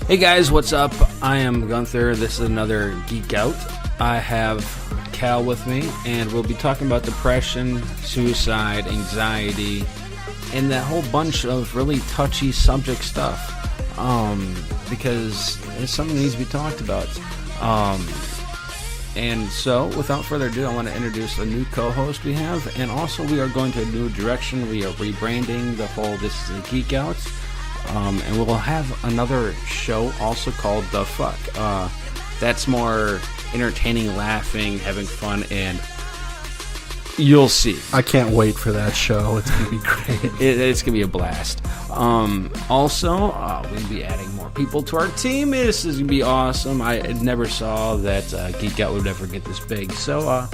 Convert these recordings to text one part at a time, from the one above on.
Hey guys, what's up? I am Gunther. This is another Geek Out. I have Cal with me, and we'll be talking about depression, suicide, anxiety, and that whole bunch of really touchy subject stuff. Because it's something that needs to be talked about. And so, without further ado, I want to introduce a new co-host we have, and also we are going to a new direction. We are rebranding the whole This is a Geek Out. And we'll have another show also called The Fuck. That's more entertaining, laughing, having fun, and you'll see. I can't wait for that show. It's going to be great. It's going to be a blast. Also, we'll be adding more people to our team. This is going to be awesome. I never saw that Geek Out would ever get this big. So,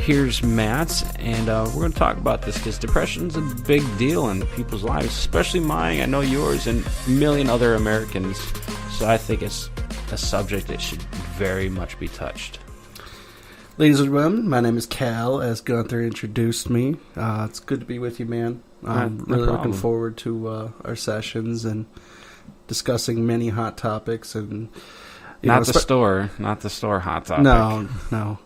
here's Matt, and we're going to talk about this because depression's a big deal in people's lives, especially mine, I know yours, and a million other Americans. So I think it's a subject that should very much be touched. Ladies and gentlemen, my name is Cal, as Gunther introduced me. It's good to be with you, man. I'm really looking forward to our sessions and discussing many hot topics. And not the store hot topic. No.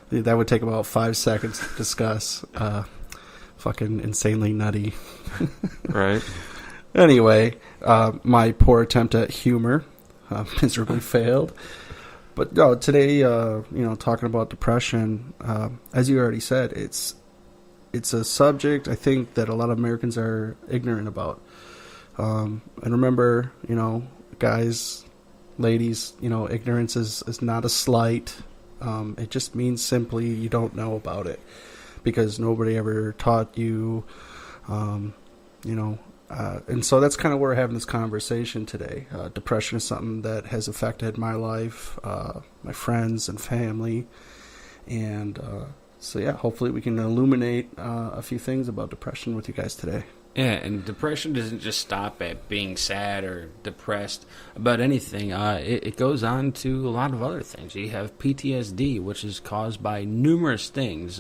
That would take about 5 seconds to discuss. Fucking insanely nutty. Right. Anyway, my poor attempt at humor miserably failed. But no, today, talking about depression, as you already said, it's a subject I think that a lot of Americans are ignorant about. And remember, guys, ladies, ignorance is not a slight. It just means simply you don't know about it because nobody ever taught you, and so that's kind of where we're having this conversation today. Depression is something that has affected my life, my friends and family, and so yeah, hopefully we can illuminate a few things about depression with you guys today. Yeah, and depression doesn't just stop at being sad or depressed about anything. It goes on to a lot of other things. You have PTSD, which is caused by numerous things,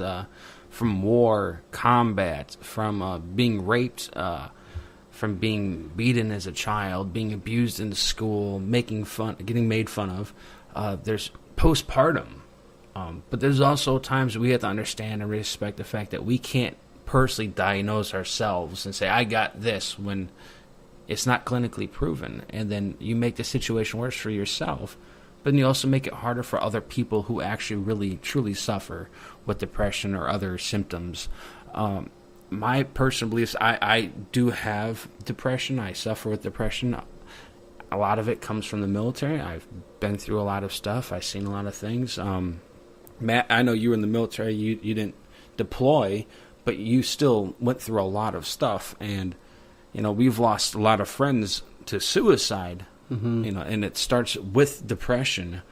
from war, combat, from being raped, from being beaten as a child, being abused in school, getting made fun of. There's postpartum, but there's also times we have to understand and respect the fact that we can't personally diagnose ourselves and say I got this when it's not clinically proven, and then you make the situation worse for yourself, but then you also make it harder for other people who actually really truly suffer with depression or other symptoms. My personal beliefs, I do have depression. I suffer with depression. A lot of it comes from the military. I've been through a lot of stuff. I've seen a lot of things. Matt, I know you were in the military. You didn't deploy, but you still went through a lot of stuff, and we've lost a lot of friends to suicide. Mm-hmm. And it starts with depression.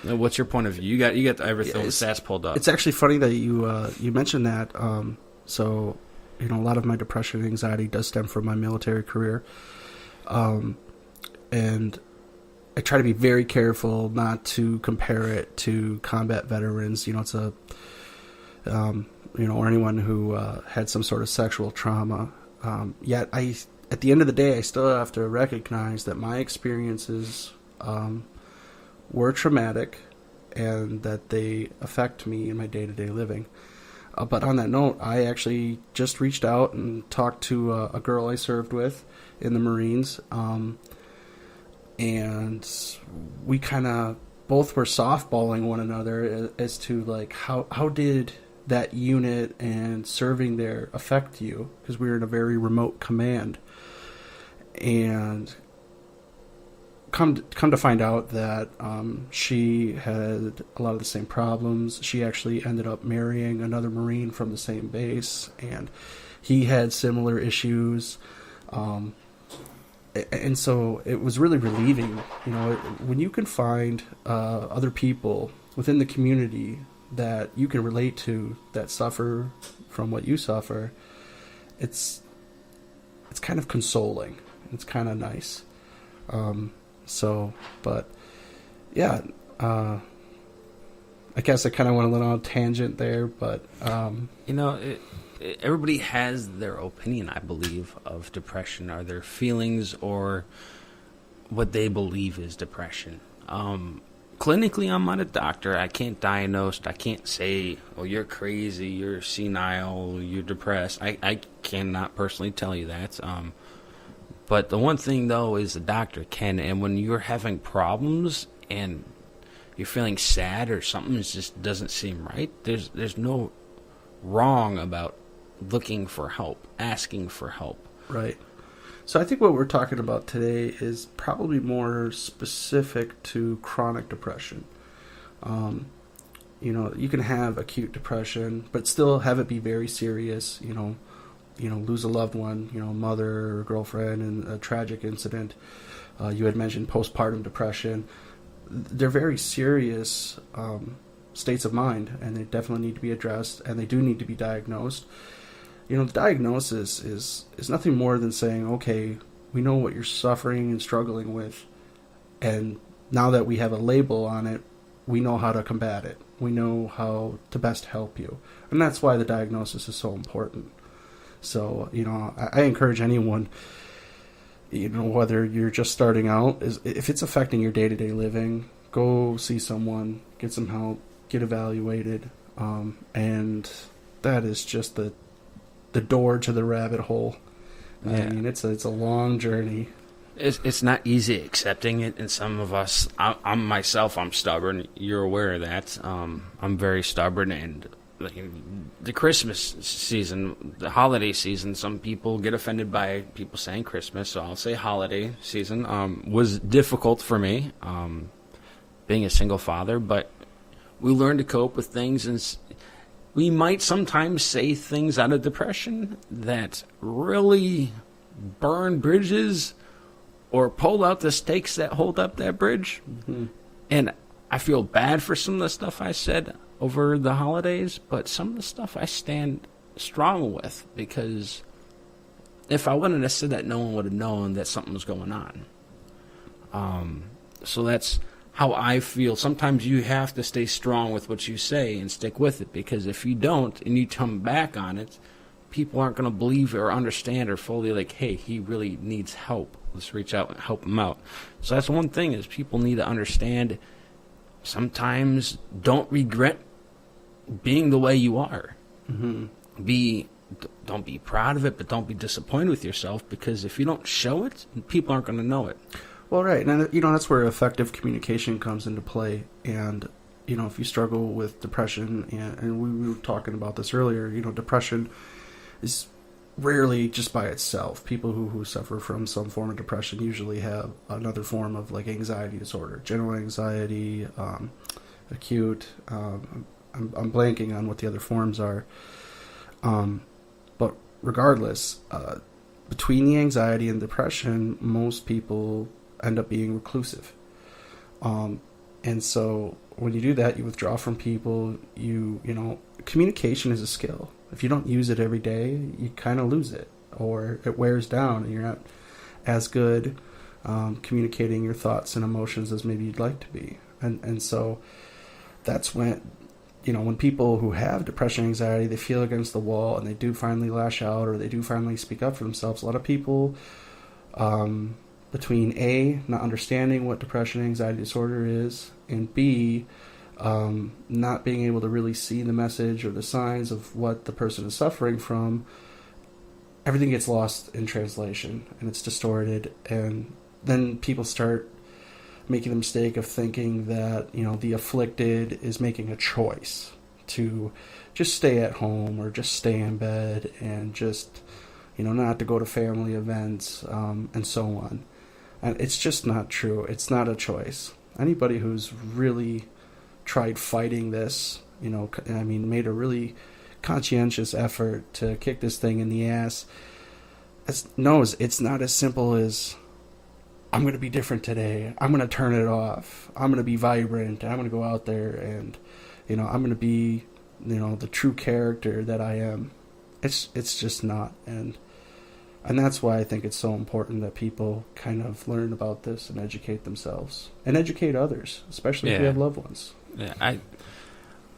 What's your point of view? You got everything the stats pulled up. It's actually funny that you mentioned that. So a lot of my depression and anxiety does stem from my military career, and I try to be very careful not to compare it to combat veterans. It's a or anyone who had some sort of sexual trauma. Yet, at the end of the day, I still have to recognize that my experiences were traumatic and that they affect me in my day-to-day living. But on that note, I actually just reached out and talked to a girl I served with in the Marines, and we kind of both were softballing one another as to how did that unit and serving there affect you, because we were in a very remote command, and come to find out that she had a lot of the same problems. She actually ended up marrying another Marine from the same base, and he had similar issues, and so it was really relieving, when you can find other people within the community that you can relate to that suffer from what you suffer. It's kind of consoling. It's kind of nice. But yeah, I guess I kind of went a little on a tangent there, but everybody has their opinion, I believe, of depression, or their feelings, or what they believe is depression. Clinically, I'm not a doctor. I can't diagnose. I can't say, "Oh, you're crazy. You're senile. You're depressed." I cannot personally tell you that. But the one thing though is the doctor can. And when you're having problems and you're feeling sad or something just doesn't seem right, there's no wrong about looking for help, asking for help. Right. So I think what we're talking about today is probably more specific to chronic depression. You can have acute depression, but still have it be very serious. Lose a loved one, mother or girlfriend in a tragic incident. You had mentioned postpartum depression. They're very serious states of mind, and they definitely need to be addressed, and they do need to be diagnosed. The diagnosis is nothing more than saying, okay, we know what you're suffering and struggling with, and now that we have a label on it, we know how to combat it. We know how to best help you. And that's why the diagnosis is so important. So, I encourage anyone, whether you're just starting out, if it's affecting your day-to-day living, go see someone, get some help, get evaluated, and that is just the door to the rabbit hole. Yeah. I mean, it's a long journey. It's not easy accepting it, and some of us, I'm stubborn. You're aware of that. I'm very stubborn, and the Christmas season, the holiday season, some people get offended by people saying Christmas, so I'll say holiday season, was difficult for me, being a single father, but we learn to cope with things, and we might sometimes say things out of depression that really burn bridges or pull out the stakes that hold up that bridge. Mm-hmm. And I feel bad for some of the stuff I said over the holidays, but some of the stuff I stand strong with, because if I wouldn't have said that, no one would have known that something was going on. So that's how I feel. Sometimes you have to stay strong with what you say and stick with it, because if you don't and you come back on it, people aren't going to believe or understand or fully like, hey, he really needs help. Let's reach out and help him out. So that's one thing, is people need to understand, sometimes don't regret being the way you are. Mm-hmm. Don't be proud of it, but don't be disappointed with yourself, because if you don't show it, people aren't going to know it. Well, right, and that's where effective communication comes into play. And if you struggle with depression, and we were talking about this earlier, depression is rarely just by itself. People who suffer from some form of depression usually have another form of like anxiety disorder, general anxiety, acute. I'm blanking on what the other forms are. But regardless, between the anxiety and depression, most people end up being reclusive. And so when you do that, you withdraw from people. Communication is a skill. If you don't use it every day, you kind of lose it, or it wears down, and you're not as good communicating your thoughts and emotions as maybe you'd like to be. And so that's when, when people who have depression, anxiety, they feel against the wall, and they do finally lash out, or they do finally speak up for themselves. A lot of people, between A, not understanding what depression and anxiety disorder is, and B, not being able to really see the message or the signs of what the person is suffering from, everything gets lost in translation, and it's distorted. And then people start making the mistake of thinking that, the afflicted is making a choice to just stay at home or just stay in bed and just, not to go to family events, and so on. And it's just not true. It's not a choice. Anybody who's really tried fighting this, made a really conscientious effort to kick this thing in the ass, knows it's not as simple as, I'm going to be different today. I'm going to turn it off. I'm going to be vibrant. I'm going to go out there and, I'm going to be, the true character that I am. It's just not. And that's why I think it's so important that people kind of learn about this and educate themselves and educate others, especially if you have loved ones. Yeah,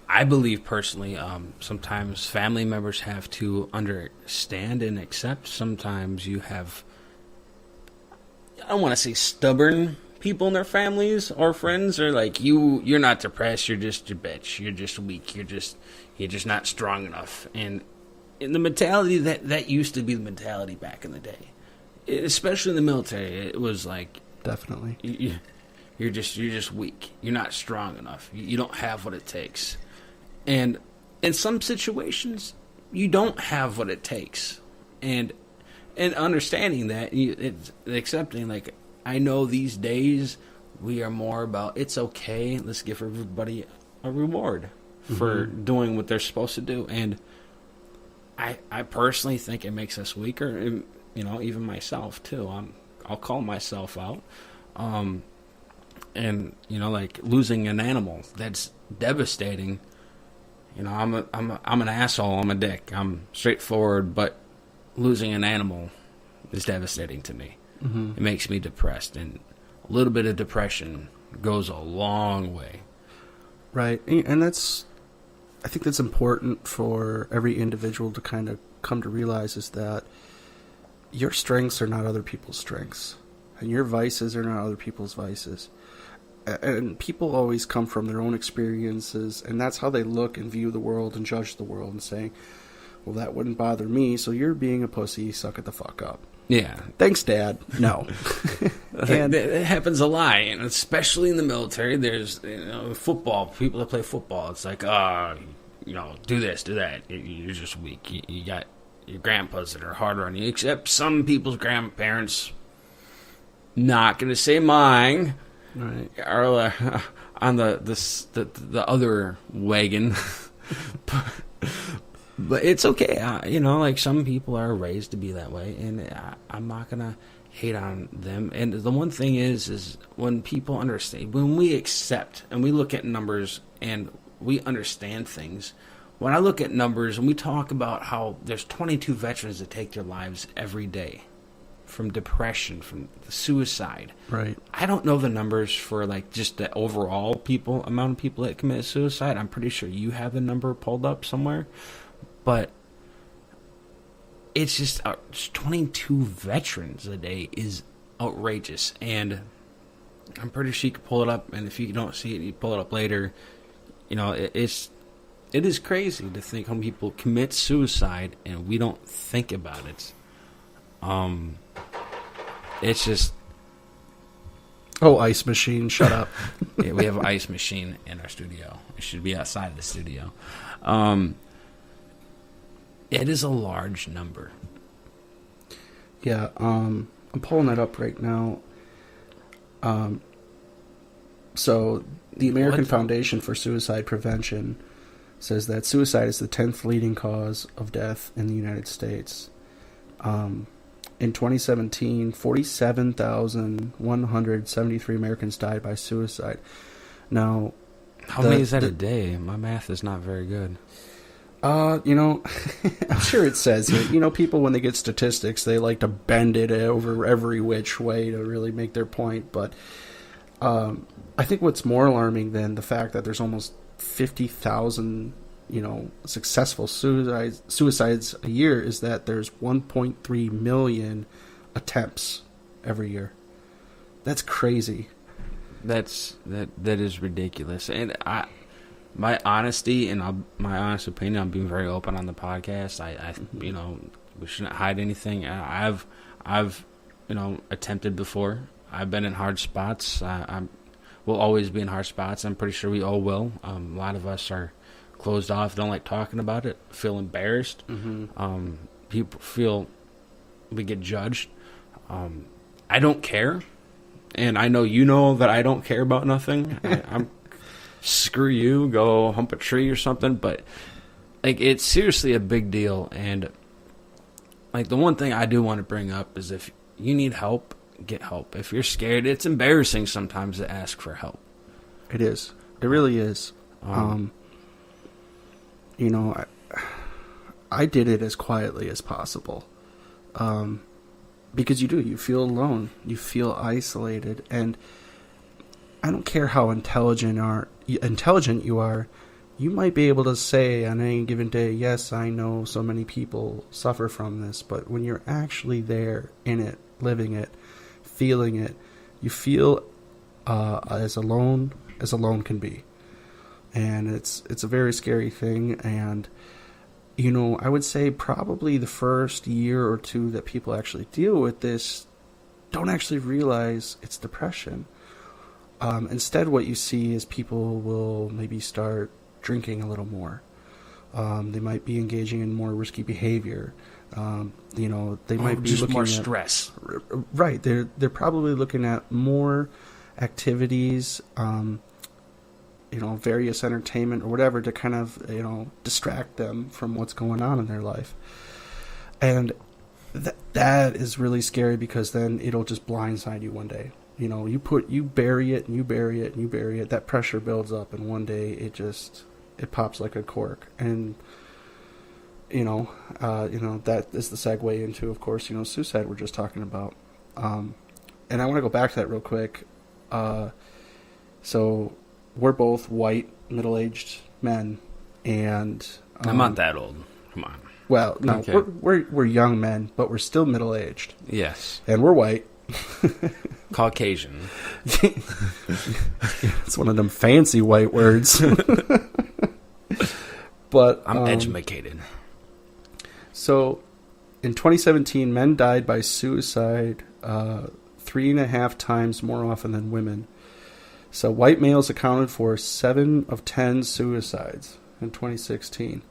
I believe personally, sometimes family members have to understand and accept. Sometimes you have, I don't want to say stubborn people in their families or friends are like, you're not depressed, you're just a bitch, you're just weak, you're just not strong enough. And in the mentality that used to be the mentality back in the day, especially in the military, it was like, definitely, you're just weak, you're not strong enough, you don't have what it takes. And in some situations you don't have what it takes, and understanding that, it's accepting, like, I know these days we are more about, it's okay, let's give everybody a reward for doing what they're supposed to do. And I personally think it makes us weaker, and, even myself too. I'll call myself out. And like losing an animal, that's devastating. I'm an asshole, I'm a dick, I'm straightforward, but losing an animal is devastating to me. It makes me depressed, and a little bit of depression goes a long way. Right, and I think that's important for every individual to kind of come to realize, is that your strengths are not other people's strengths, and your vices are not other people's vices. And people always come from their own experiences, and that's how they look and view the world and judge the world, and saying, well, that wouldn't bother me, so you're being a pussy, suck it the fuck up. Yeah. Thanks, Dad. No. And it happens a lot, and especially in the military. There's football, people that play football. It's like, do this, do that. You're just weak. You got your grandpas that are harder on you, except some people's grandparents, not going to say mine, right, are on the other wagon. But it's okay, like some people are raised to be that way, and I'm not gonna hate on them. And the one thing is when people understand, when we accept and we look at numbers and we understand things. When I look at numbers and we talk about how there's 22 veterans that take their lives every day from depression, from suicide. Right. I don't know the numbers for like just the overall amount of people that commit suicide. I'm pretty sure you have the number pulled up somewhere. But it's just 22 veterans a day is outrageous. And I'm pretty sure you can pull it up. And if you don't see it, you pull it up later. It is crazy to think how people commit suicide and we don't think about it. It's just... Oh, ice machine, shut up. Yeah, we have an ice machine in our studio. It should be outside of the studio. It is a large number. Yeah, I'm pulling that up right now. So the American Foundation for Suicide Prevention says that suicide is the 10th leading cause of death in the United States. In 2017, 47,173 Americans died by suicide. Now, how many is that a day? My math is not very good. I'm sure it says here. People, when they get statistics, they like to bend it over every which way to really make their point. But I think what's more alarming than the fact that there's almost 50,000, successful suicides a year is that there's 1.3 million attempts every year. That's crazy. That is ridiculous. And my honesty and my honest opinion, I'm being very open on the podcast. We shouldn't hide anything. I've attempted before. I've been in hard spots. We'll always be in hard spots. I'm pretty sure we all will. A lot of us are closed off, don't like talking about it, feel embarrassed. People feel we get judged. I don't care. And I know that I don't care about nothing. I'm screw you, go hump a tree or something. But like, it's seriously a big deal. And like, the one thing I do want to bring up is, if you need help, get help. If you're scared, it's embarrassing sometimes to ask for help. It is. It really is. I did it as quietly as possible. Because you feel alone, you feel isolated, and I don't care how intelligent you are, you might be able to say on any given day, yes, I know so many people suffer from this, but when you're actually there, in it, living it, feeling it, you feel as alone can be. And it's a very scary thing. And, you know, I would say probably the first year or two that people actually deal with this don't actually realize it's depression. Instead, what you see is people will maybe start drinking a little more. They might be engaging in more risky behavior. You know, they might be just looking more at stress. Right. They're probably looking at more activities, you know, various entertainment or whatever to kind of, you know, distract them from what's going on in their life. And that is really scary, because then it'll just blindside you one day. You know, you bury it and you bury it and you bury it. That pressure builds up, and one day it pops like a cork. And you know, that is the segue into, of course, you know, suicide we're just talking about. And I want to go back to that real quick. So we're both white, middle-aged men, and I'm not that old. Come on. Well, no, Okay. we're young men, but we're still middle-aged, Yes. and we're white. Caucasian. It's one of them fancy white words. But I'm educated. So, in 2017, men died by suicide 3.5 times more often than women. So, white males accounted for 7 of 10 suicides in 2016.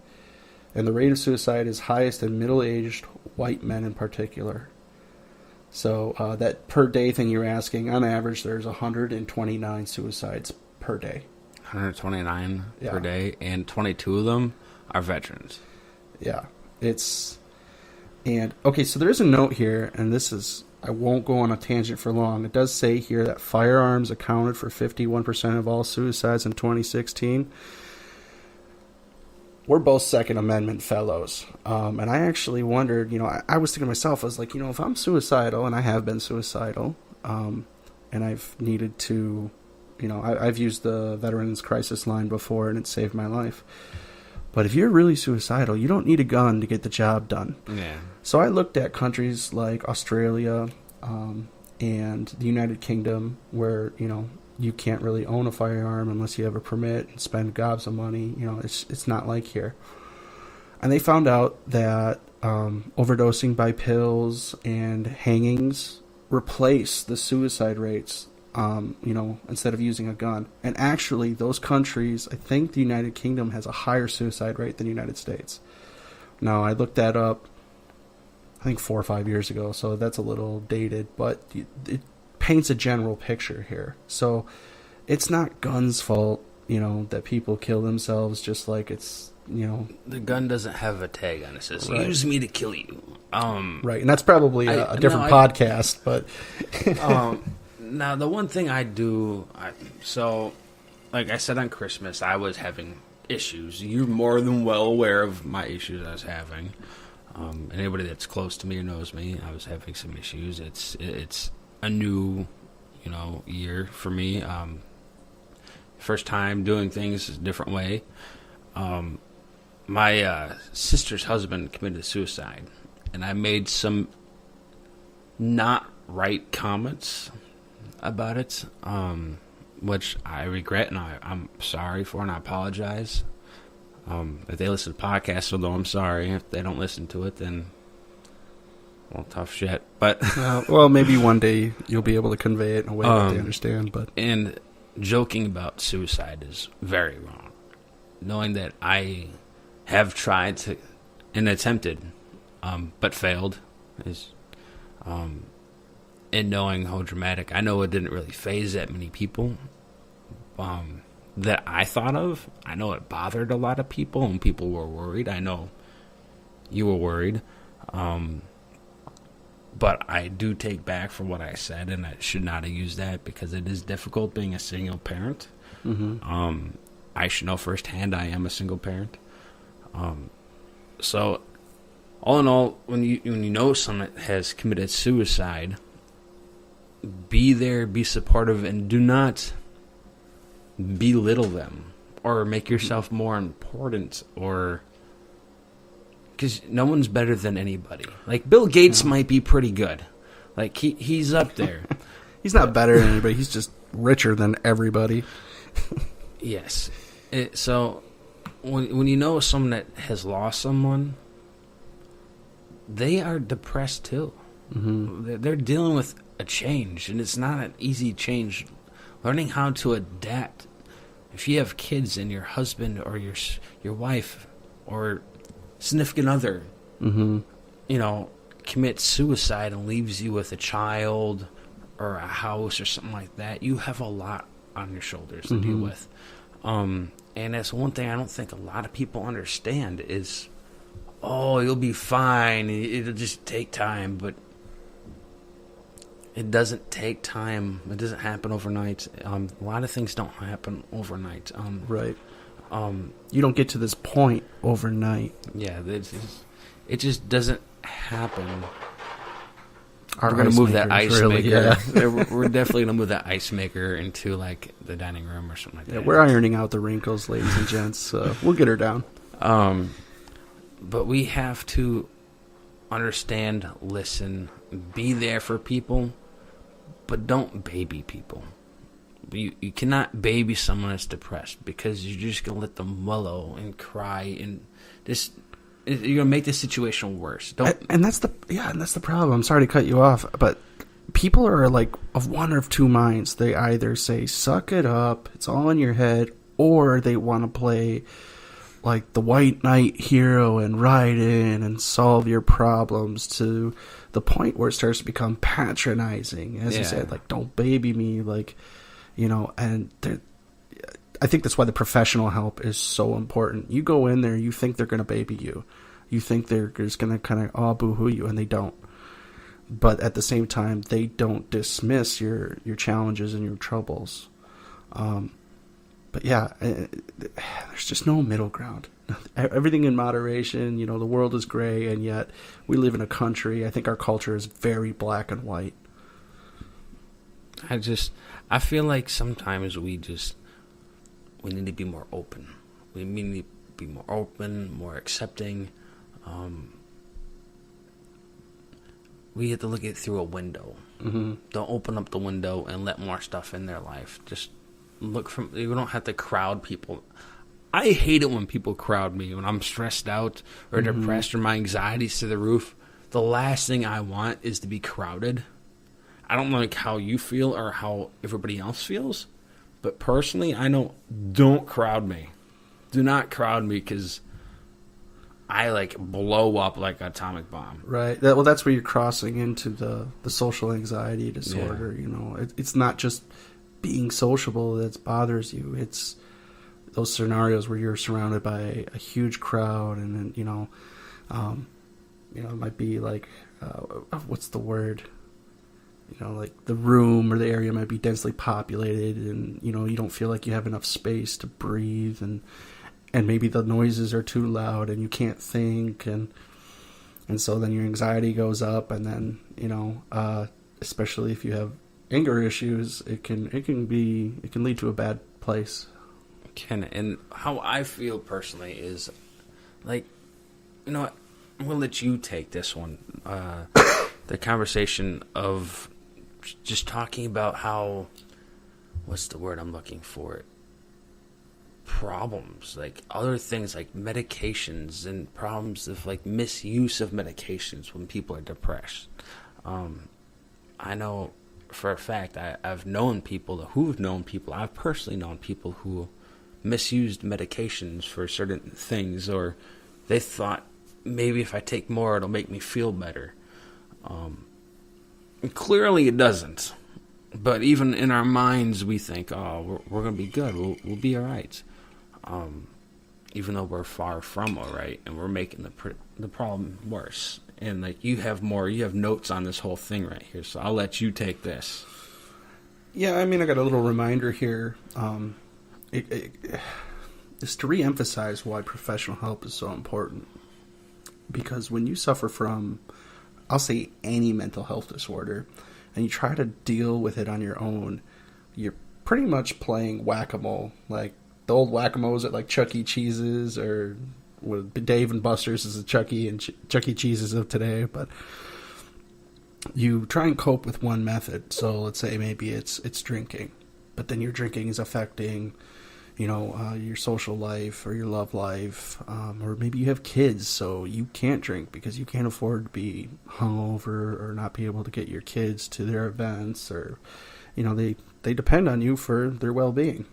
And the rate of suicide is highest in middle-aged white men in particular. So, that per day thing you're asking, on average, there's 129 suicides per day. 129 Yeah. per day, and 22 of them are veterans. Yeah. Okay, so there is a note here, and I won't go on a tangent for long. It does say here that firearms accounted for 51% of all suicides in 2016. We're both Second Amendment fellows. And I actually wondered, you know, I was thinking to myself, I was like, you know, if I'm suicidal, and I have been suicidal, and I've needed to, you know, I've used the Veterans Crisis Line before, and it saved my life. But if you're really suicidal, you don't need a gun to get the job done. Yeah. So I looked at countries like Australia and the United Kingdom, where, you know, you can't really own a firearm unless you have a permit and spend gobs of money. You know, it's not like here. And they found out that overdosing by pills and hangings replace the suicide rates, you know, instead of using a gun. And actually, those countries, I think the United Kingdom has a higher suicide rate than the United States. Now, I looked that up, I think 4 or 5 years ago, so that's a little dated, but it paints a general picture here. So it's not guns' fault, you know, that people kill themselves, just like it's, you know... The gun doesn't have a tag on it. It says, Right. use me to kill you. Right, and that's probably a different podcast, but... Now, the one thing I do... So, like I said on Christmas, I was having issues. You're more than well aware of my issues I was having. Anybody that's close to me or knows me, I was having some issues. It's a new, you know, year for me. First time doing things a different way. My sister's husband committed suicide, and I made some not right comments about it, which I regret and I'm sorry for, and I apologize. If they listen to podcasts, although I'm sorry. If they don't listen to it, then, well, tough shit. But well, maybe one day you'll be able to convey it in a way that they understand. But and joking about suicide is very wrong. Knowing that I have tried to and attempted, but failed, is, and knowing how dramatic. I know it didn't really faze that many people. That I thought of. I know it bothered a lot of people, and people were worried. I know you were worried. But I do take back for what I said, and I should not have used that, because it is difficult being a single parent. mm-hmm. I should know firsthand I am a single parent. So, all in all, when you know someone has committed suicide, be there, be supportive, and do not belittle them or make yourself more important, or because no one's better than anybody. Like Bill Gates might be pretty good, Like he's up there. He's not better than anybody. He's just richer than everybody. Yes. So when you know someone that has lost someone, they are depressed too. Mm-hmm. They're dealing with a change, and it's not an easy change. Learning how to adapt. If you have kids and your husband or your wife or significant other, mm-hmm. Commits suicide and leaves you with a child or a house or something like that, you have a lot on your shoulders to deal with. And that's one thing I don't think a lot of people understand is, you'll be fine. It'll just take time, but it doesn't take time. It doesn't happen overnight. A lot of things don't happen overnight. Right. You don't get to this point overnight. Yeah, it just doesn't happen. We're going to move that ice maker. Yeah. We're definitely going to move that ice maker into like the dining room or something like that. Yeah, we're ironing out the wrinkles, ladies and gents. So we'll get her down. But we have to understand, listen, be there for people, but don't baby people. You cannot baby someone that's depressed because you're just going to let them wallow and cry and just... You're gonna make the situation worse. And that's the problem. I'm sorry to cut you off, but people are like of one of two minds. They either say "suck it up," it's all in your head, or they want to play like the white knight hero and ride in and solve your problems to the point where it starts to become patronizing. As you said, like "don't baby me," like and I think that's why the professional help is so important. You go in there, you think they're going to baby you. You think they're just going to kind of boo-hoo you, and they don't. But at the same time, they don't dismiss your challenges and your troubles. But yeah, there's just no middle ground. Everything in moderation. The world is gray, and yet we live in a country. I think our culture is very black and white. I feel like sometimes we need to be more open. We need to be more open, more accepting. We have to look at it through a window. Mm-hmm. Don't open up the window and let more stuff in their life. Just look you don't have to crowd people. I hate it when people crowd me. When I'm stressed out or depressed or my anxiety's to the roof, the last thing I want is to be crowded. I don't like how you feel or how everybody else feels. But personally, I know, don't crowd me. Do not crowd me because I blow up like an atomic bomb. Right. That's where you're crossing into the social anxiety disorder. Yeah. It's not just being sociable that bothers you. It's those scenarios where you're surrounded by a huge crowd, and then it might be like what's the word? Like the room or the area might be densely populated, and you don't feel like you have enough space to breathe, and maybe the noises are too loud and you can't think, and so then your anxiety goes up, and then especially if you have anger issues, it can lead to a bad place. And how I feel personally is I'm gonna let you take this one. The conversation of just talking about how, what's the word I'm looking for? Problems, like other things like medications and problems of misuse of medications when people are depressed. I know for a fact I've known people who've known people. I've personally known people who misused medications for certain things, or they thought maybe if I take more it'll make me feel better. Clearly it doesn't, but even in our minds we think, we're going to be good, we'll be all right, even though we're far from all right, and we're making the problem worse. And you have notes on this whole thing right here, so I'll let you take this. Yeah, I got a little reminder here. It's to re-emphasize why professional help is so important, because when you suffer from, I'll say, any mental health disorder, and you try to deal with it on your own, you're pretty much playing whack-a-mole, like the old whack-a-moles at Chuck E. Cheese's, or Dave and Buster's is the Chuck E. Cheese's of today. But you try and cope with one method. So let's say maybe it's drinking, but then your drinking is affecting, your social life or your love life, or maybe you have kids, so you can't drink because you can't afford to be hungover or not be able to get your kids to their events, or they depend on you for their well-being.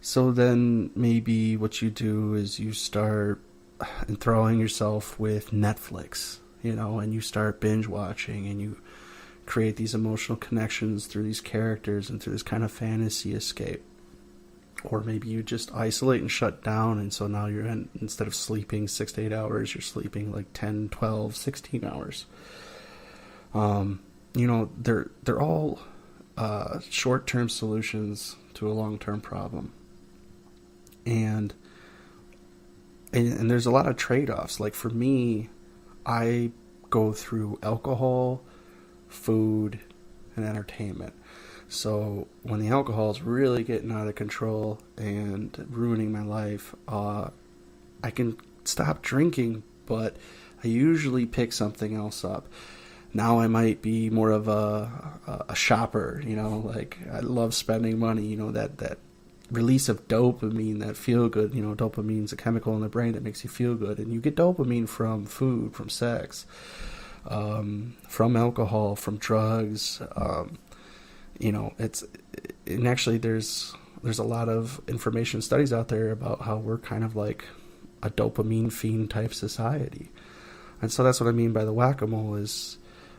So then maybe what you do is you start enthralling yourself with Netflix, and you start binge watching, and you create these emotional connections through these characters and through this kind of fantasy escape. Or maybe you just isolate and shut down, and so now instead of sleeping 6 to 8 hours, you're sleeping like 10, 12, 16 hours. They're all short-term solutions to a long-term problem. And there's a lot of trade-offs. Like for me, I go through alcohol, food, and entertainment. So when the alcohol is really getting out of control and ruining my life, I can stop drinking, but I usually pick something else up. Now I might be more of a shopper, like I love spending money, that release of dopamine, that feel good, dopamine's a chemical in the brain that makes you feel good, and you get dopamine from food, from sex, from alcohol, from drugs, and actually there's a lot of information studies out there about how we're kind of like a dopamine fiend type society. And so that's what I mean by the whack-a-mole is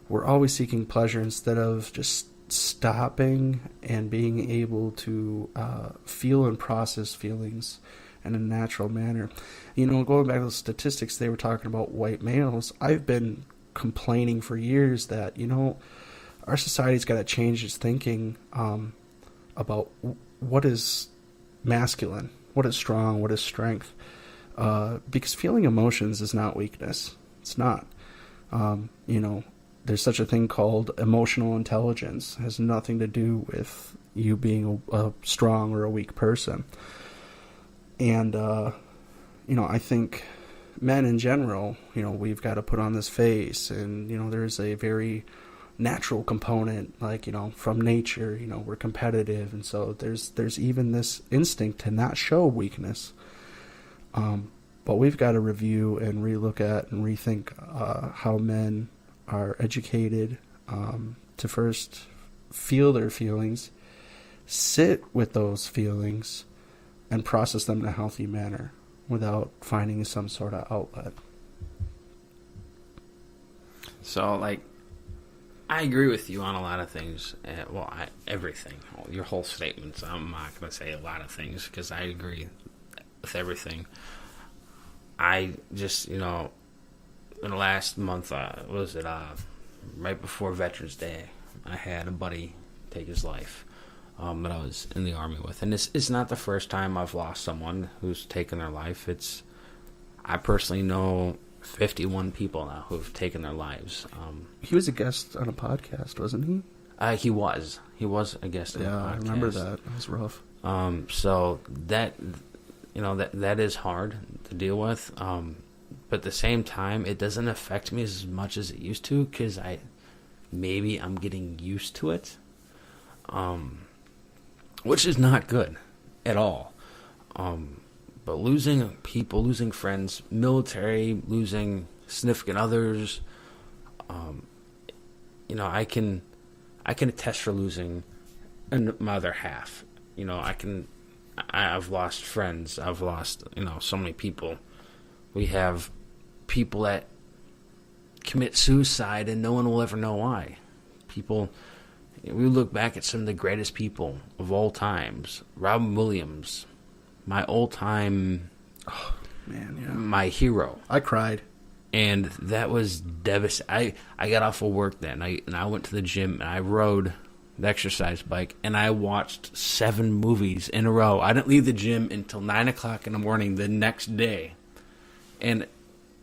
we're always seeking pleasure instead of just stopping and being able to feel and process feelings in a natural manner. Going back to the statistics, they were talking about white males. I've been complaining for years that, our society's got to change its thinking about what is masculine, what is strong, what is strength. Because feeling emotions is not weakness. It's not. There's such a thing called emotional intelligence. It has nothing to do with you being a strong or a weak person. And, I think men in general, we've got to put on this face. And, there's a very natural component, like, from nature, we're competitive. And so there's even this instinct to not show weakness. But we've got to review and relook at and rethink how men are educated to first feel their feelings, sit with those feelings, and process them in a healthy manner without finding some sort of outlet. So, I agree with you on a lot of things. Everything. Your whole statements. I'm not going to say a lot of things because I agree with everything. I just, in the last month, right before Veterans Day, I had a buddy take his life that I was in the Army with. And it's not the first time I've lost someone who's taken their life. I personally know 51 people now who have taken their lives. He was a guest on a podcast, wasn't he? He was. He was a guest on a podcast. Yeah, I remember that. It was rough. So that is hard to deal with. But at the same time, it doesn't affect me as much as it used to because I'm getting used to it, which is not good at all. But losing people, losing friends, military, losing significant others, I can attest for losing my other half. I've lost friends. I've lost, so many people. We have people that commit suicide and no one will ever know why. We look back at some of the greatest people of all times. Robin Williams, my all-time, my hero. I cried. And that was devastating. I got off of work that night and I went to the gym and I rode the exercise bike and I watched 7 movies in a row. I didn't leave the gym until 9 o'clock in the morning the next day. And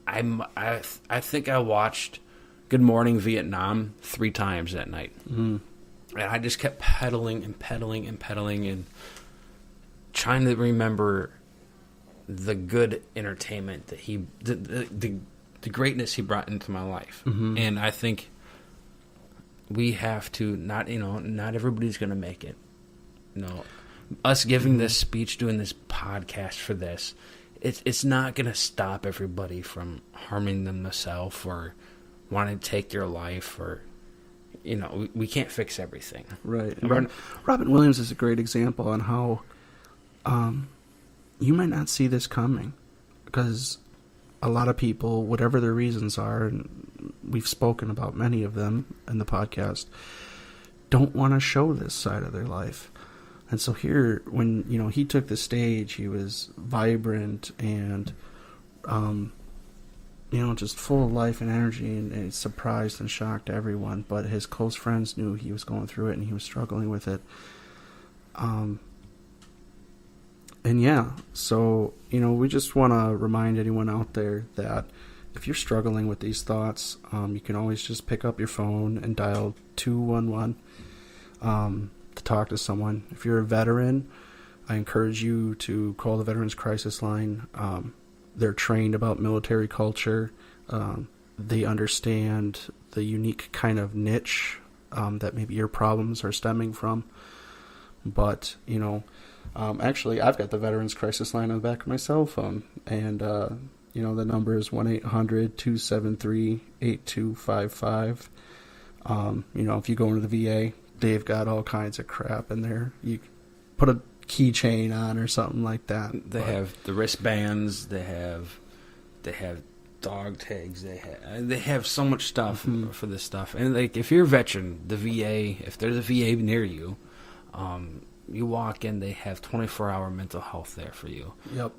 I think I watched Good Morning Vietnam 3 times that night. Mm-hmm. And I just kept pedaling and pedaling and pedaling and trying to remember the good entertainment that the greatness he brought into my life. Mm-hmm. And I think we have to not everybody's going to make it. Us giving this speech, doing this podcast for this, it's not going to stop everybody from harming themselves or wanting to take their life, or we can't fix everything. Right. And Robin Williams is a great example on how you might not see this coming, because a lot of people, whatever their reasons are, and we've spoken about many of them in the podcast, don't want to show this side of their life. And so here, when he took the stage, he was vibrant and just full of life and energy, and it surprised and shocked everyone. But his close friends knew he was going through it and he was struggling with it. So we just want to remind anyone out there that if you're struggling with these thoughts, you can always just pick up your phone and dial 211 to talk to someone. If you're a veteran, I encourage you to call the Veterans Crisis Line. They're trained about military culture. They understand the unique kind of niche that maybe your problems are stemming from. But, actually, I've got the Veterans Crisis Line on the back of my cell phone. And, the number is 1-800-273-8255. If you go into the VA, they've got all kinds of crap in there. You put a keychain on or something like that. They have the wristbands. They have dog tags. They have so much stuff for this stuff. And if you're a veteran, the VA, if there's a VA near you, you walk in, they have 24-hour mental health there for you. Yep.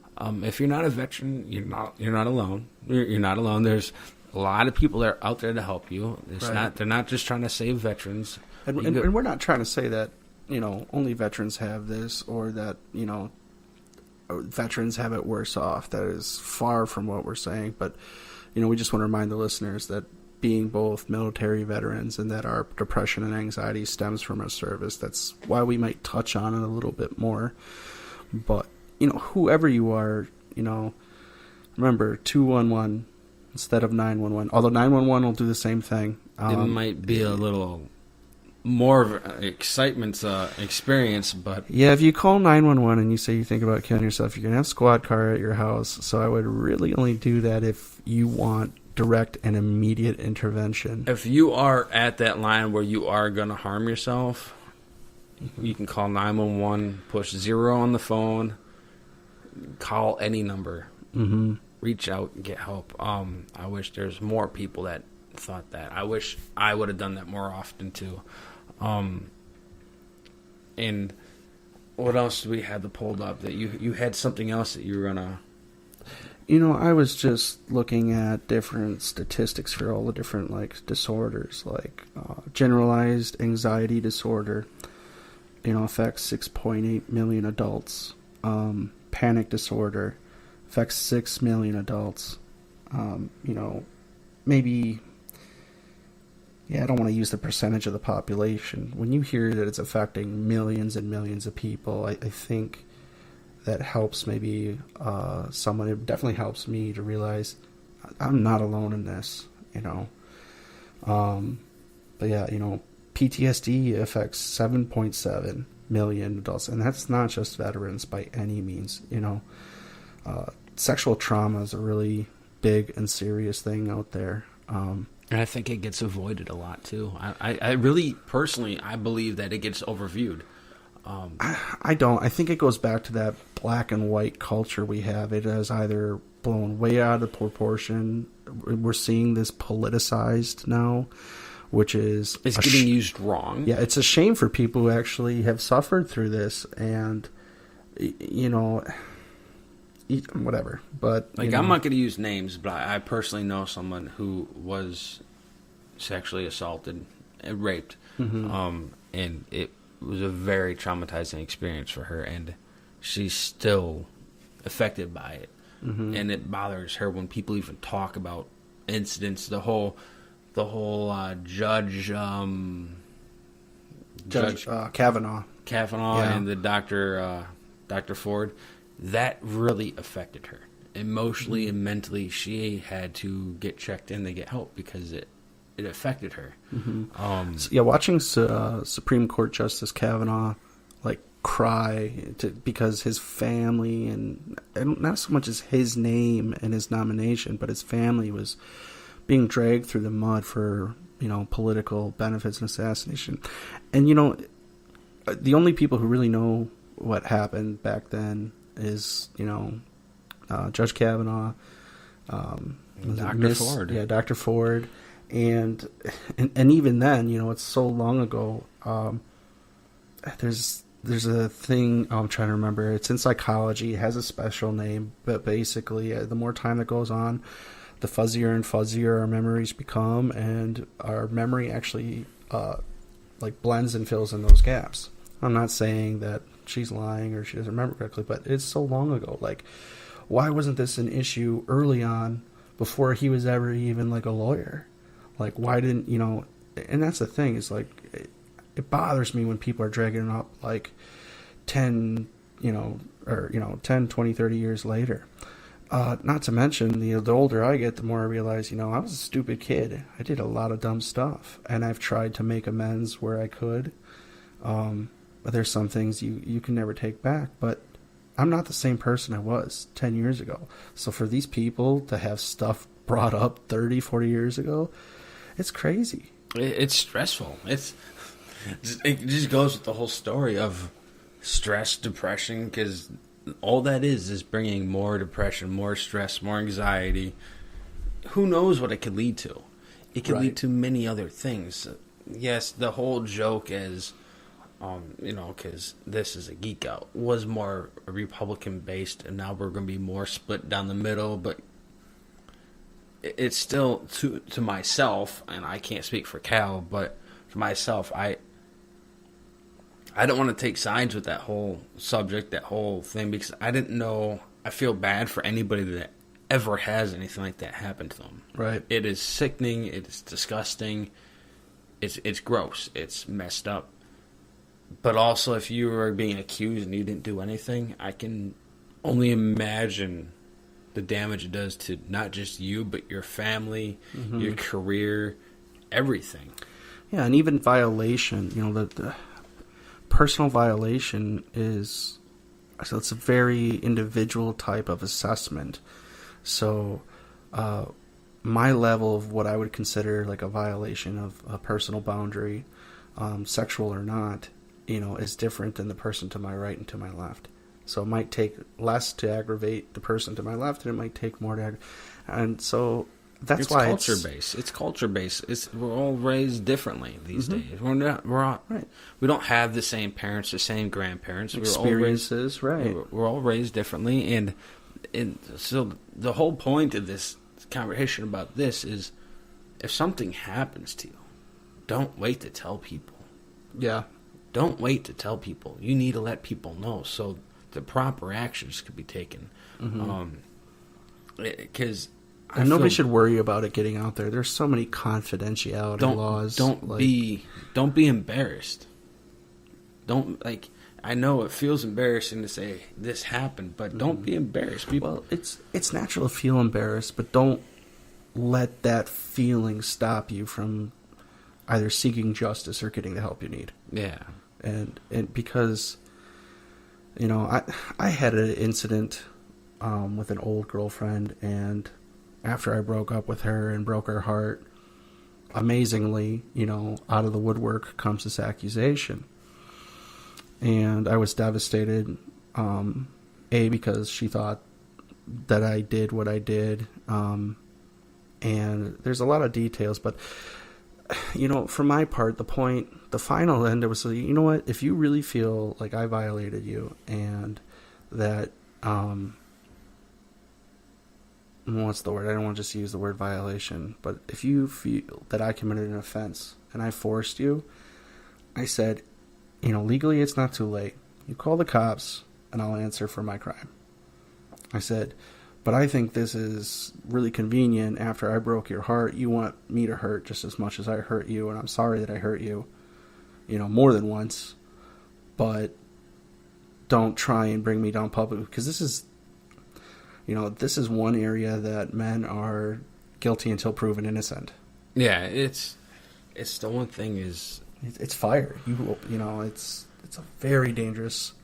If you're not a veteran, you're not alone. You're not alone. There's a lot of people that are out there to help you. They're not just trying to save veterans. And we're not trying to say that, only veterans have this, or that, veterans have it worse off. That is far from what we're saying. But, we just want to remind the listeners that being both military veterans and that our depression and anxiety stems from our service, that's why we might touch on it a little bit more. But, whoever you are, remember 211 instead of 911. Although 911 will do the same thing. It might be a little more of an excitement experience, but yeah, if you call 911 and you say you think about killing yourself, you're gonna have a squad car at your house. So I would really only do that if you want direct and immediate intervention. If you are at that line where you are gonna harm yourself, you can call 911, push 0 on the phone, call any number, reach out and get help. I wish there's more people that thought that. I wish I would have done that more often too. And what else do we have pulled up that you had something else that you were gonna? I was just looking at different statistics for all the different disorders, generalized anxiety disorder. Affects 6.8 million adults. Panic disorder affects 6 million adults. Maybe. Yeah, I don't want to use the percentage of the population. When you hear that it's affecting millions and millions of people, I think that helps maybe someone. It definitely helps me to realize I'm not alone in this, But yeah, PTSD affects 7.7 million adults, and that's not just veterans by any means, Sexual trauma is a really big and serious thing out there. And I think it gets avoided a lot too. I really, personally, I believe that it gets overviewed. I don't. I think it goes back to that black and white culture we have. It has either blown way out of proportion. We're seeing this politicized now, which is... It's getting used wrong. Yeah, it's a shame for people who actually have suffered through this and, whatever. But I'm not going to use names, but I personally know someone who was sexually assaulted and raped, and it was a very traumatizing experience for her, and she's still affected by it, and it bothers her when people even talk about incidents. The whole Judge Kavanaugh, yeah. And the Dr. Ford. That really affected her emotionally and mentally. She had to get checked in to get help because it affected her. Yeah, watching Supreme Court Justice Kavanaugh like cry because his family and not so much as his name and his nomination, but his family was being dragged through the mud for political benefits and assassination. And the only people who really know what happened back then is Judge Kavanaugh, Dr. Ford. Yeah, Dr. Ford. And even then, it's so long ago. There's a thing, I'm trying to remember. It's in psychology. It has a special name, but basically, the more time that goes on, the fuzzier and fuzzier our memories become, and our memory actually blends and fills in those gaps. I'm not saying that she's lying or she doesn't remember correctly, but it's so long ago. Like, why wasn't this an issue early on before he was ever even like a lawyer? Like, why didn't, and that's the thing, is like, it bothers me when people are dragging it up like 10, 20, 30 years later. Not to mention, the older I get, the more I realize, I was a stupid kid. I did a lot of dumb stuff, and I've tried to make amends where I could. But there's some things you can never take back, but I'm not the same person I was 10 years ago. So for these people to have stuff brought up 30, 40 years ago, it's crazy. It's stressful. It just goes with the whole story of stress, depression, because all that is bringing more depression, more stress, more anxiety. Who knows what it could lead to? It could lead to many other things. Yes, the whole joke is, because this is a geek out, was more Republican based, and now we're going to be more split down the middle. But it's still to myself, and I can't speak for Cal, but for myself, I don't want to take sides with that whole subject, that whole thing, because I didn't know. I feel bad for anybody that ever has anything like that happen to them. Right. It is sickening. It is disgusting. It's gross. It's messed up. But also, if you are being accused and you didn't do anything, I can only imagine the damage it does to not just you, but your family, your career, everything. Yeah, and even violation, the personal violation is, so it's a very individual type of assessment. So my level of what I would consider like a violation of a personal boundary, sexual or not, is different than the person to my right and to my left. So it might take less to aggravate the person to my left, and it might take more to aggravate. And so that's why it's culture-based. It's culture-based. We're all raised differently these days. We don't have the same parents, the same grandparents. Experiences, We're all raised differently, and so the whole point of this conversation about this is, if something happens to you, don't wait to tell people. Yeah. Don't wait to tell people. You need to let people know so the proper actions could be taken. Because nobody should worry about it getting out there. There's so many confidentiality laws. Don't be embarrassed. I know it feels embarrassing to say this happened, but don't be embarrassed. Well, it's natural to feel embarrassed, but don't let that feeling stop you from either seeking justice or getting the help you need. Yeah. And because, I had an incident with an old girlfriend, and after I broke up with her and broke her heart, amazingly, out of the woodwork comes this accusation. And I was devastated, because she thought that I did what I did. And there's a lot of details, but, for my part, the final end, it was, you know what, if you really feel like I violated you and that, what's the word? I don't want to just use the word violation, but if you feel that I committed an offense and I forced you, I said, legally it's not too late. You call the cops and I'll answer for my crime. I said, but I think this is really convenient. After I broke your heart, you want me to hurt just as much as I hurt you, and I'm sorry that I hurt you, more than once, but don't try and bring me down publicly, because this is one area that men are guilty until proven innocent. Yeah, it's the one thing is It's fire. You know, it's a very dangerous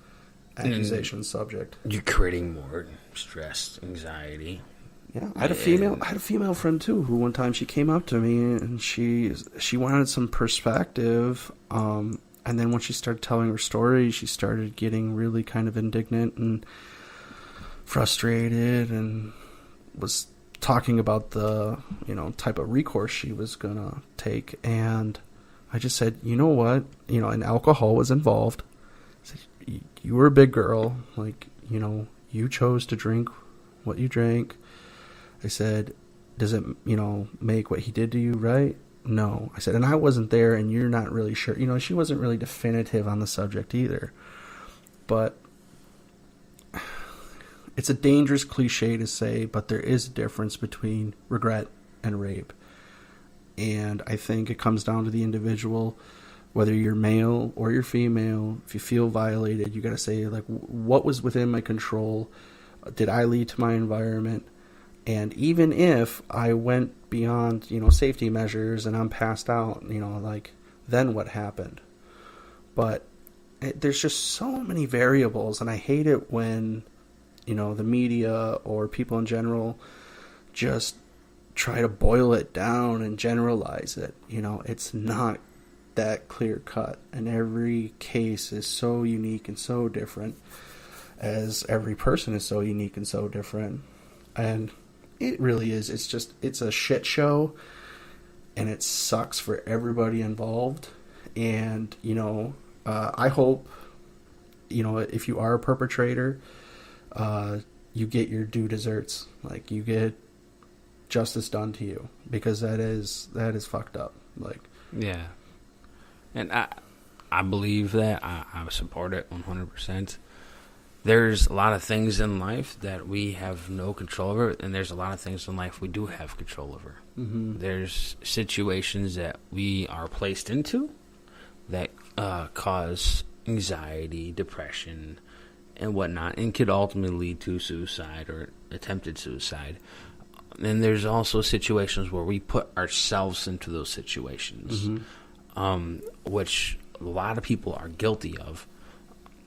accusation subject. you're creating more stress, anxiety. Yeah, I had a female friend too who one time she came up to me and she wanted some perspective. And then when she started telling her story, she started getting really kind of indignant and frustrated, and was talking about the type of recourse she was gonna take. And I just said, you know what, and alcohol was involved. I said, you were a big girl, like, you chose to drink what you drank. I said, does it, make what he did to you right? No. I said, and I wasn't there, and you're not really sure. She wasn't really definitive on the subject either. But it's a dangerous cliche to say, but there is a difference between regret and rape. And I think it comes down to the individual, whether you're male or you're female. If you feel violated, you got to say, like, what was within my control? Did I lead to my environment? And even if I went beyond, safety measures and I'm passed out, then what happened? But there's just so many variables, and I hate it when, the media or people in general just try to boil it down and generalize it. It's not that clear cut, and every case is so unique and so different, as every person is so unique and so different. And it really is. It's a shit show, and it sucks for everybody involved. And, I hope, if you are a perpetrator, you get your due deserts. Like, you get justice done to you, because that is fucked up. Like, yeah. And I believe that. I support it 100%. There's a lot of things in life that we have no control over, and there's a lot of things in life we do have control over. mm-hmm. There's situations that we are placed into that cause anxiety, depression, and whatnot, and could ultimately lead to suicide or attempted suicide. And there's also situations where we put ourselves into those situations, mm-hmm. Which a lot of people are guilty of,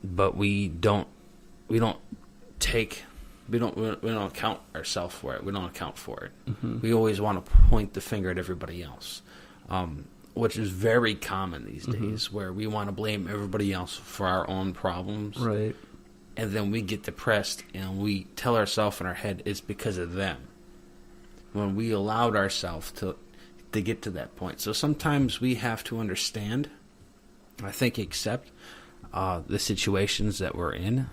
but we don't account ourselves for it. We don't account for it. Mm-hmm. We always want to point the finger at everybody else, which is very common these days, where we want to blame everybody else for our own problems. Right. And then we get depressed and we tell ourselves in our head it's because of them, when we allowed ourselves to get to that point. So sometimes we have to understand, I think, accept the situations that we're in.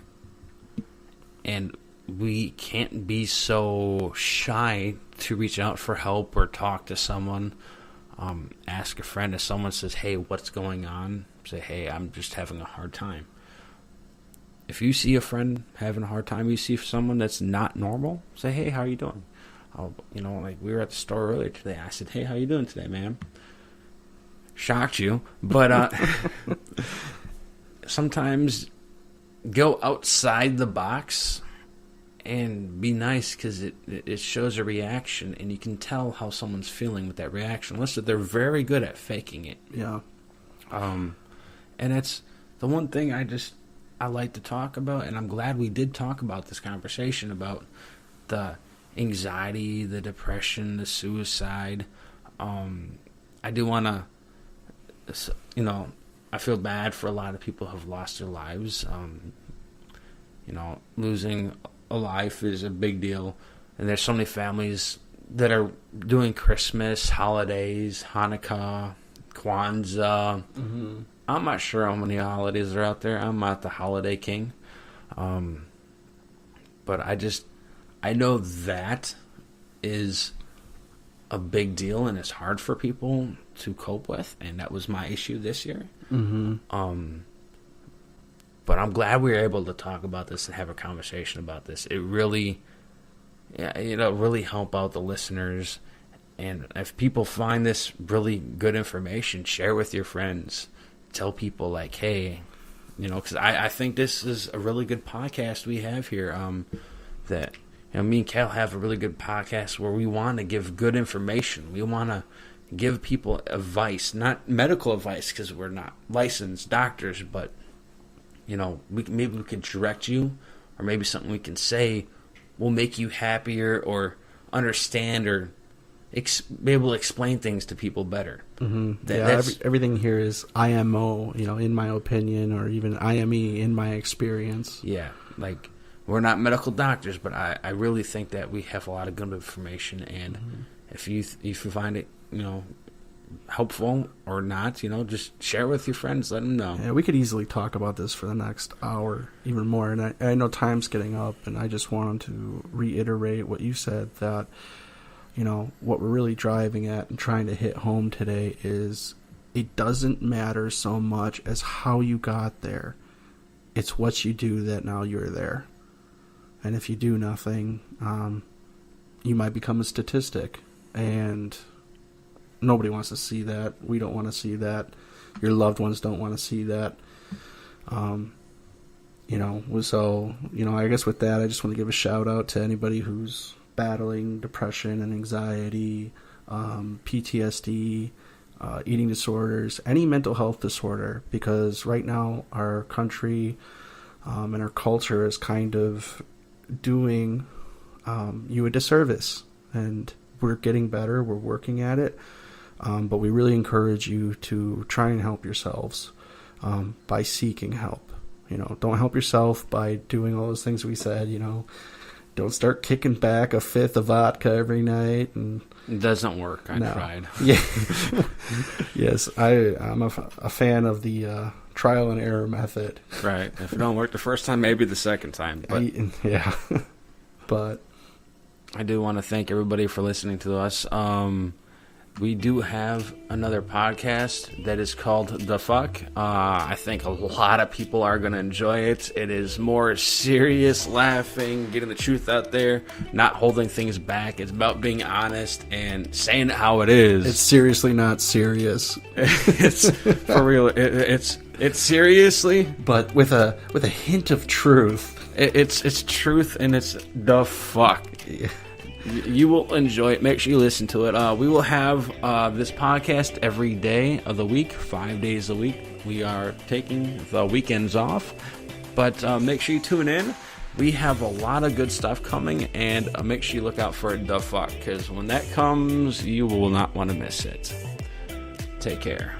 And we can't be so shy to reach out for help or talk to someone. Ask a friend. If someone says, hey, what's going on? Say, hey, I'm just having a hard time. If you see a friend having a hard time, you see someone that's not normal, say, hey, how are you doing? Like we were at the store earlier today. I said, hey, how you doing today, ma'am? Shocked you. But sometimes go outside the box and be nice, because it shows a reaction, and you can tell how someone's feeling with that reaction. Listen, they're very good at faking it. Yeah. And it's the one thing I like to talk about, and I'm glad we did talk about this conversation about the anxiety, the depression, the suicide. I do want to, I feel bad for a lot of people who have lost their lives. Losing a life is a big deal, and there's so many families that are doing Christmas, holidays, Hanukkah, Kwanzaa. Mm-hmm. I'm not sure how many holidays are out there. I'm not the holiday king. But I know that is a big deal, and it's hard for people to cope with, and that was my issue this year. Mm-hmm. But I'm glad we were able to talk about this and have a conversation about this. It really, really help out the listeners. And if people find this really good information, share with your friends. Tell people, like, hey, because I think this is a really good podcast we have here. That me and Cal have a really good podcast where we want to give good information. We want to give people advice, not medical advice, because we're not licensed doctors, but maybe we can direct you, or maybe something we can say will make you happier or understand or be able to explain things to people better. Mm-hmm. Everything here is IMO, in my opinion, or even IME in my experience. Yeah, like we're not medical doctors, but I really think that we have a lot of good information, and if you find it, helpful or not, just share with your friends, let them know. Yeah, we could easily talk about this for the next hour, even more, and I know time's getting up, and I just wanted to reiterate what you said, that what we're really driving at and trying to hit home today is it doesn't matter so much as how you got there. It's what you do that now you're there. And if you do nothing, you might become a statistic. And nobody wants to see that. We don't want to see that. Your loved ones don't want to see that. So, I guess with that, I just want to give a shout out to anybody who's battling depression and anxiety, PTSD, eating disorders, any mental health disorder, because right now our country and our culture is kind of doing you a disservice, and we're getting better, we're working at it, but we really encourage you to try and help yourselves by seeking help. Don't help yourself by doing all those things we said. Don't start kicking back a fifth of vodka every night. And it doesn't work. I tried. Yeah. Yes, I'm a fan of the trial and error method. Right. If it don't work the first time, maybe the second time. But yeah. But I do want to thank everybody for listening to us. We do have another podcast that is called The Fuck. I think a lot of people are going to enjoy it. It is more serious, laughing, getting the truth out there, not holding things back. It's about being honest and saying it how it is. It's seriously not serious. It's for real. It's seriously, but with a hint of truth. It's truth, and it's the fuck. Yeah. You will enjoy it. Make sure you listen to it. We will have this podcast every day of the week, 5 days a week. We are taking the weekends off, but make sure you tune in. We have a lot of good stuff coming, and make sure you look out for The Fuck, because when that comes, you will not want to miss it. Take care.